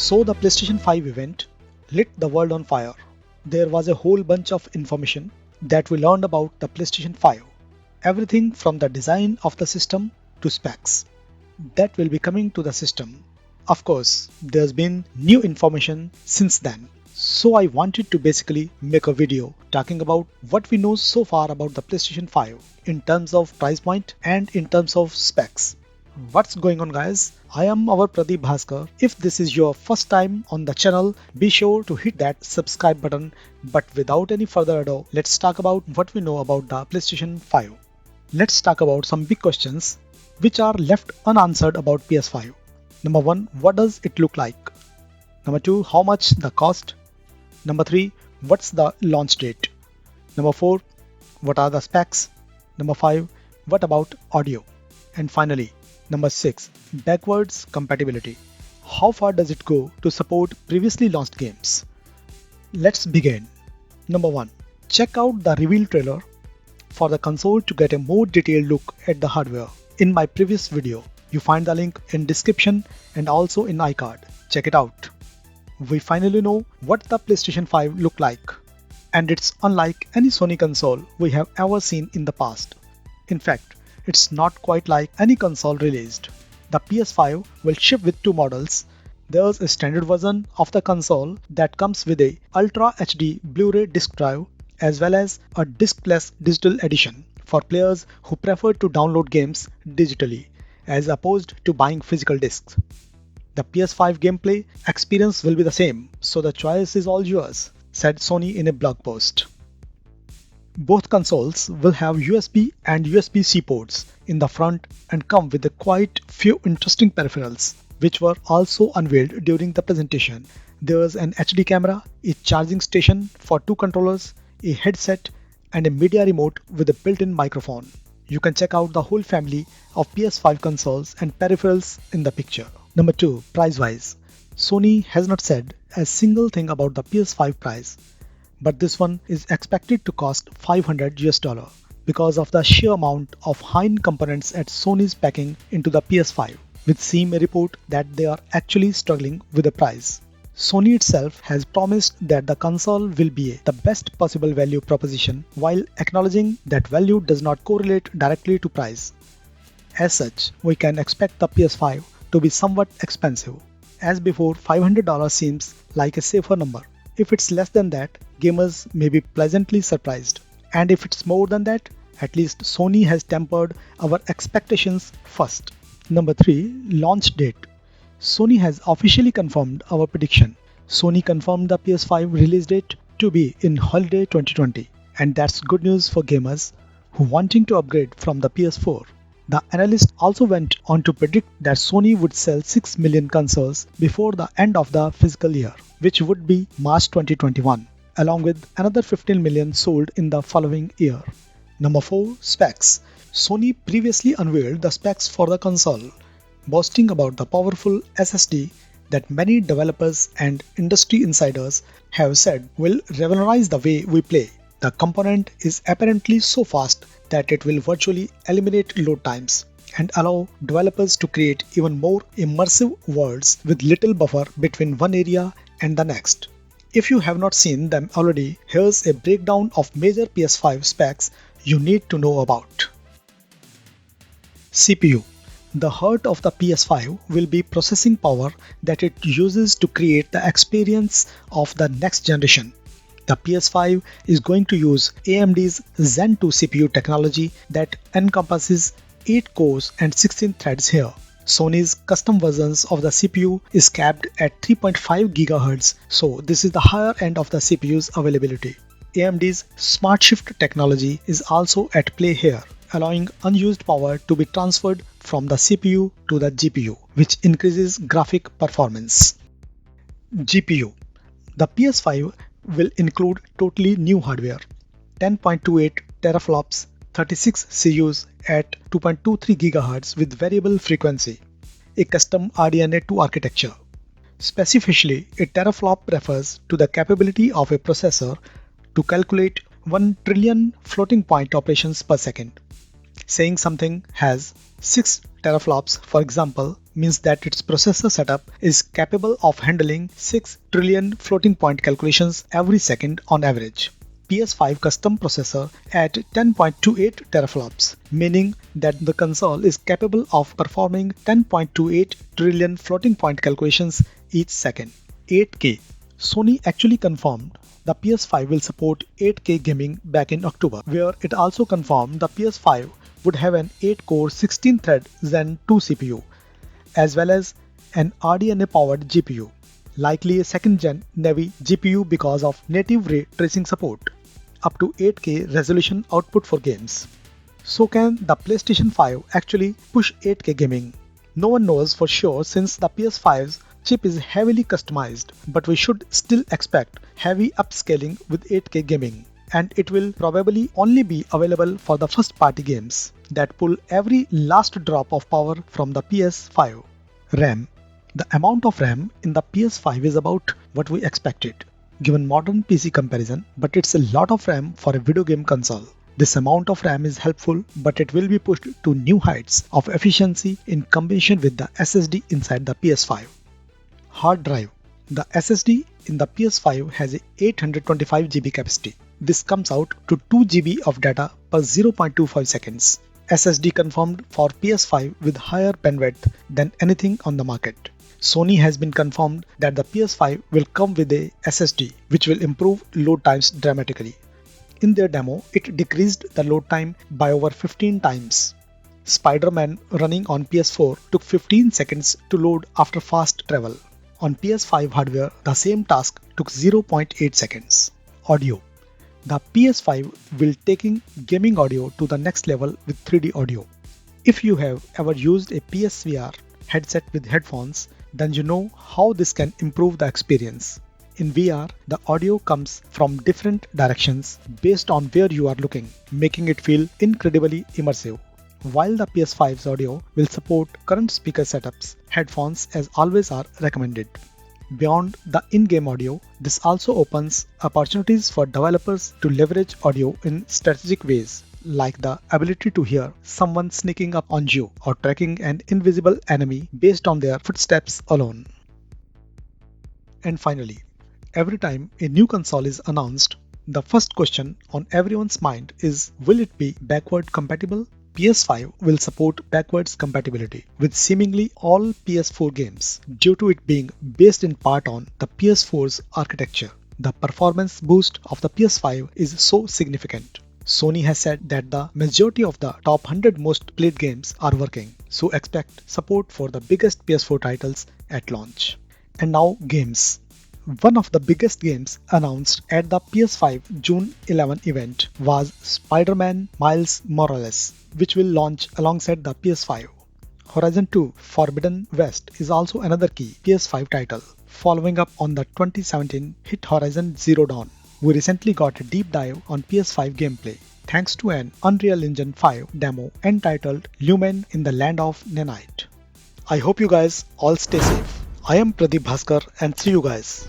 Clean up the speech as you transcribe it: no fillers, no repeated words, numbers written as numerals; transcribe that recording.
So the PlayStation 5 event lit the world on fire. There was a whole bunch of information that we learned about the PlayStation 5. Everything from the design of the system to specs that will be coming to the system. Of course, there's been new information since then. So I wanted to basically make a video talking about what we know so far about the PlayStation 5 in terms of price point and in terms of specs. What's going on, guys? I am our Pradeep Bhaskar. If this is your first time on the channel, be sure to hit that subscribe button. But without any further ado, let's talk about what we know about the PlayStation 5. Let's talk about some big questions which are left unanswered about PS5. Number 1, what does it look like? Number 2, how much the cost? Number 3, what's the launch date? Number 4, what are the specs? Number 5, what about audio? And finally, number 6, backwards compatibility. How far does it go to support previously launched games? Let's begin. Number 1, check out the reveal trailer for the console to get a more detailed look at the hardware. In my previous video, you find the link in description and also in iCard. Check it out. We finally know what the PlayStation 5 looked like, and it's unlike any Sony console we have ever seen in the past. In fact, it's not quite like any console released. The PS5 will ship with two models. There's a standard version of the console that comes with a Ultra HD Blu-ray disc drive as well as a discless digital edition for players who prefer to download games digitally as opposed to buying physical discs. The PS5 gameplay experience will be the same, so the choice is all yours, said Sony in a blog post. Both consoles will have USB and USB-C ports in the front and come with quite few interesting peripherals, which were also unveiled during the presentation. There's an HD camera, a charging station for two controllers, a headset, and a media remote with a built-in microphone. You can check out the whole family of PS5 consoles and peripherals in the picture. Number 2, price-wise. Sony has not said a single thing about the PS5 price, but this one is expected to cost $500 because of the sheer amount of high-end components at Sony's packing into the PS5, which seem a report that they are actually struggling with the price. Sony itself has promised that the console will be the best possible value proposition while acknowledging that value does not correlate directly to price. As such, we can expect the PS5 to be somewhat expensive. As before, $500 seems like a safer number. If it's less than that, gamers may be pleasantly surprised. And if it's more than that, at least Sony has tempered our expectations first. Number 3, launch date. Sony has officially confirmed our prediction. Sony confirmed the PS5 release date to be in holiday 2020, and that's good news for gamers who wanting to upgrade from the PS4. The analyst also went on to predict that Sony would sell 6 million consoles before the end of the fiscal year, which would be March 2021, along with another 15 million sold in the following year. Number 4, specs. Sony previously unveiled the specs for the console, boasting about the powerful SSD that many developers and industry insiders have said will revolutionize the way we play. The component is apparently so fast that it will virtually eliminate load times and allow developers to create even more immersive worlds with little buffer between one area and the next. If you have not seen them already, here's a breakdown of major PS5 specs you need to know about. CPU. The heart of the PS5 will be processing power that it uses to create the experience of the next generation. The PS5 is going to use AMD's Zen 2 CPU technology that encompasses 8 cores and 16 threads here. Sony's custom versions of the CPU is capped at 3.5 GHz, so this is the higher end of the CPU's availability. AMD's Smart Shift technology is also at play here, allowing unused power to be transferred from the CPU to the GPU, which increases graphic performance. GPU. The PS5 will include totally new hardware, 10.28 teraflops, 36 CUs at 2.23 GHz with variable frequency, a custom RDNA 2 architecture. Specifically, a teraflop refers to the capability of a processor to calculate 1 trillion floating point operations per second. Saying something has 6 teraflops, for example, means that its processor setup is capable of handling 6 trillion floating point calculations every second on average. PS5 custom processor at 10.28 teraflops, meaning that the console is capable of performing 10.28 trillion floating point calculations each second. 8K. Sony actually confirmed the PS5 will support 8K gaming back in October, where it also confirmed the PS5 would have an 8-core 16-thread Zen 2 CPU, as well as an RDNA-powered GPU, likely a second-gen Navi GPU because of native ray tracing support, up to 8K resolution output for games. So can the PlayStation 5 actually push 8K gaming? No one knows for sure since the PS5's chip is heavily customized, but we should still expect heavy upscaling with 8K gaming, and it will probably only be available for the first-party games that pull every last drop of power from the PS5. RAM. The amount of RAM in the PS5 is about what we expected, given modern PC comparison, but it's a lot of RAM for a video game console. This amount of RAM is helpful, but it will be pushed to new heights of efficiency in combination with the SSD inside the PS5. Hard drive. The SSD in the PS5 has a 825 GB capacity. This comes out to 2 GB of data per 0.25 seconds. SSD confirmed for PS5 with higher bandwidth than anything on the market. Sony has been confirmed that the PS5 will come with a SSD, which will improve load times dramatically. In their demo, it decreased the load time by over 15 times. Spider-Man running on PS4 took 15 seconds to load after fast travel. On PS5 hardware, the same task took 0.8 seconds. Audio. The PS5 will taking gaming audio to the next level with 3D audio. If you have ever used a PSVR headset with headphones, then you know how this can improve the experience. In VR, the audio comes from different directions based on where you are looking, making it feel incredibly immersive. While the PS5's audio will support current speaker setups, headphones as always are recommended. Beyond the in-game audio, this also opens opportunities for developers to leverage audio in strategic ways, like the ability to hear someone sneaking up on you or tracking an invisible enemy based on their footsteps alone. And finally, every time a new console is announced, the first question on everyone's mind is, will it be backward compatible? PS5 will support backwards compatibility with seemingly all PS4 games due to it being based in part on the PS4's architecture. The performance boost of the PS5 is so significant. Sony has said that the majority of the top 100 most played games are working, so expect support for the biggest PS4 titles at launch. And now games. One of the biggest games announced at the PS5 June 11 event was Spider-Man Miles Morales, which will launch alongside the PS5. Horizon 2 Forbidden West is also another key PS5 title, following up on the 2017 hit Horizon Zero Dawn. We recently got a deep dive on PS5 gameplay, thanks to an Unreal Engine 5 demo entitled Lumen in the Land of Nanite. I hope you guys all stay safe. I am Pradeep Bhaskar and see you guys.